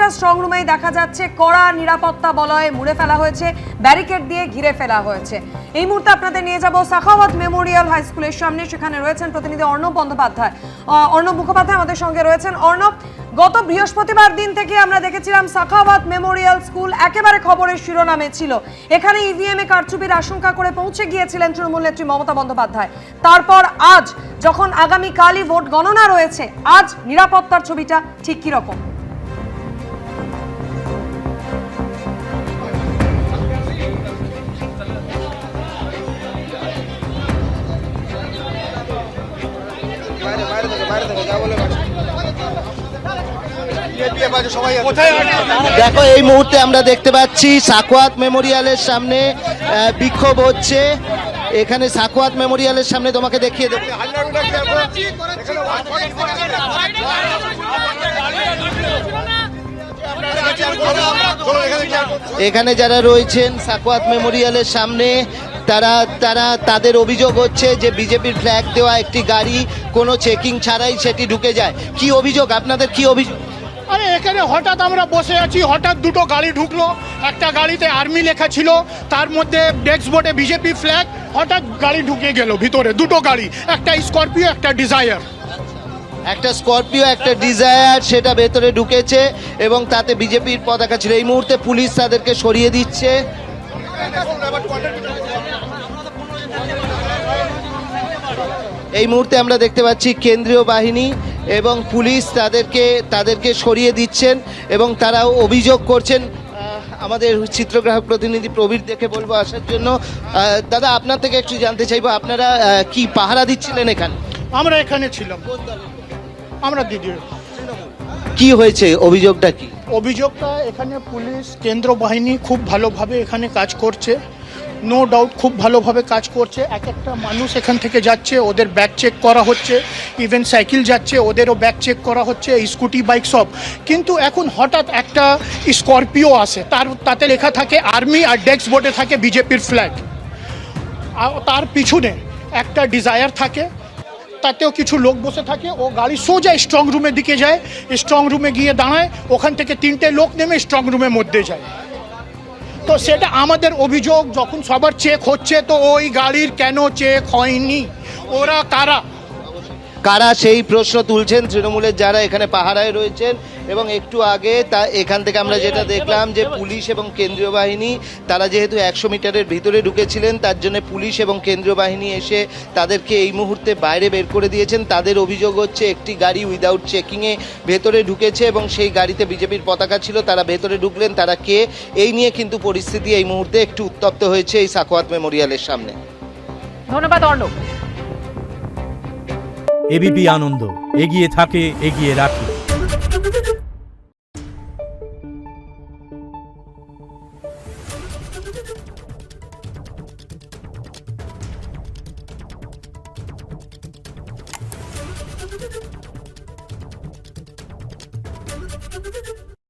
প্রত্যেকটা স্ট্রং রুমেই দেখা যাচ্ছে কড়া নিরাপত্তা বলয়ে মুড়ে ফেলা হয়েছে, ব্যারিকেড দিয়ে ঘিরে ফেলা হয়েছে। এই মুহূর্তে আপনাদের নিয়ে যাব সাখাওয়াত মেমোরিয়াল হাই স্কুলের সামনে। সেখানে রয়েছেন প্রতিনিধি অর্ণব বন্দ্যোপাধ্যায়। অর্ণব মুখোপাধ্যায় আমাদের সঙ্গে রয়েছেন। অর্ণব, গত বৃহস্পতিবার দিন থেকে আমরা দেখেছিলাম সাখাওয়াত মেমোরিয়াল স্কুল একেবারে খবরের শিরোনামে ছিল। এখানে ইভিএম এ কারচুপির আশঙ্কা করে পৌঁছে গিয়েছিলেন তৃণমূল নেত্রী মমতা বন্দ্যোপাধ্যায়। তারপর আজ যখন আগামীকালই ভোট গণনা রয়েছে, আজ নিরাপত্তার ছবিটা ঠিক কি রকম? দেখো, এই মুহূর্তে আমরা দেখতে পাচ্ছি সাখাওয়াত মেমোরিয়ালের সামনে বিক্ষোভ হচ্ছে। এখানে সাখাওয়াত মেমোরিয়ালের সামনে তোমাকে দেখিয়ে দেবো, এখানে যারা রয়েছেন সাখাওয়াত মেমোরিয়ালের সামনে তাদের অভিযোগ হচ্ছে যে বিজেপির ফ্ল্যাগ দেওয়া একটি গাড়ি কোনো চেকিং ছাড়াই সেটি ঢুকে যায়। কি অভিযোগ আপনাদের, কি অভিযোগ? আরে এখানে হঠাৎ আমরা বসে আছি, হঠাৎ দুটো গাড়ি ঢুকলো। একটা গাড়িতে আর্মি লেখা ছিল, তার মধ্যে ডেস্ক বোর্ডে বিজেপি ফ্ল্যাগ। হঠাৎ গাড়ি ঢুকে গেল ভিতরে, দুটো গাড়ি, একটা স্করপিও একটা ডিজায়ার। একটা স্করপিও একটা ডিজায়ার সেটা ভেতরে ঢুকেছে এবং তাতে বিজেপির পতাকা ছিল। এই মুহূর্তে পুলিশ তাদেরকে সরিয়ে দিচ্ছে। এই মুহূর্তে আমরা দেখতে পাচ্ছি কেন্দ্রীয় বাহিনী এবং পুলিশ তাদেরকে সরিয়ে দিচ্ছেন এবং তারাও অভিযোগ করছেন। আমাদের চিত্রগ্রাহক প্রতিনিধি প্রবীর দেখে বলবো আসার জন্য। দাদা, আপনার থেকে একটু জানতে চাইবো, আপনারা কি পাহারা দিচ্ছিলেন এখানে? আমরা এখানে ছিলাম, আমরা দিদি। কি হয়েছে, অভিযোগটা কি? অভিযোগটা এখানে পুলিশ কেন্দ্র বাহিনী খুব ভালোভাবে এখানে কাজ করছে, নো ডাউট খুব ভালোভাবে কাজ করছে। এক একটা মানুষ এখান থেকে যাচ্ছে, ওদের ব্যাগ চেক করা হচ্ছে, ইভেন সাইকেল যাচ্ছে ওদেরও ব্যাগ চেক করা হচ্ছে, স্কুটি বাইক সব। কিন্তু এখন হঠাৎ একটা স্করপিও আসে, তাতে লেখা থাকে আর্মি আর ডেস্ক বোর্ডে থাকে বিজেপির ফ্ল্যাগ। তার পিছনে একটা ডিজায়ার থাকে, তাতেও কিছু লোক বসে থাকে। ও গাড়ি সোজা স্ট্রং রুমের দিকে যায়, স্ট্রং রুমে গিয়ে দাঁড়ায়, ওখান থেকে 3টে লোক নেমে স্ট্রং রুমের মধ্যে যায়। তো সেটা আমাদের অভিযোগ, যখন সবার চেক হচ্ছে তো ওই গাড়ির কেন চেক হয়নি, ওরা কারা সেই প্রশ্ন তুলছেন তৃণমূলের যারা এখানে পাহারায় রয়েছেন। এবং একটু আগে এখান থেকে আমরা যেটা দেখলাম যে পুলিশ এবং কেন্দ্রীয় বাহিনী তারা যেহেতু 100 মিটারের ভিতরে ঢুকেছিলেন, তার জন্য পুলিশ এবং কেন্দ্রীয় বাহিনী এসে তাদেরকে এই মুহূর্তে বাইরে বের করে দিয়েছেন। তাদের অভিযোগ হচ্ছে একটি গাড়ি উইদাউট চেকিংয়ে ভেতরে ঢুকেছে এবং সেই গাড়িতে বিজেপির পতাকা ছিল। তারা ভেতরে ঢুকলেন, তারা কে, এই নিয়ে কিন্তু পরিস্থিতি এই মুহূর্তে একটু উত্তপ্ত হয়েছে এই সাখাওয়াত মেমোরিয়ালের সামনে। ধন্যবাদ অর্ণব। এবিপি আনন্দ, এগিয়ে থাকে, এগিয়ে রাখে।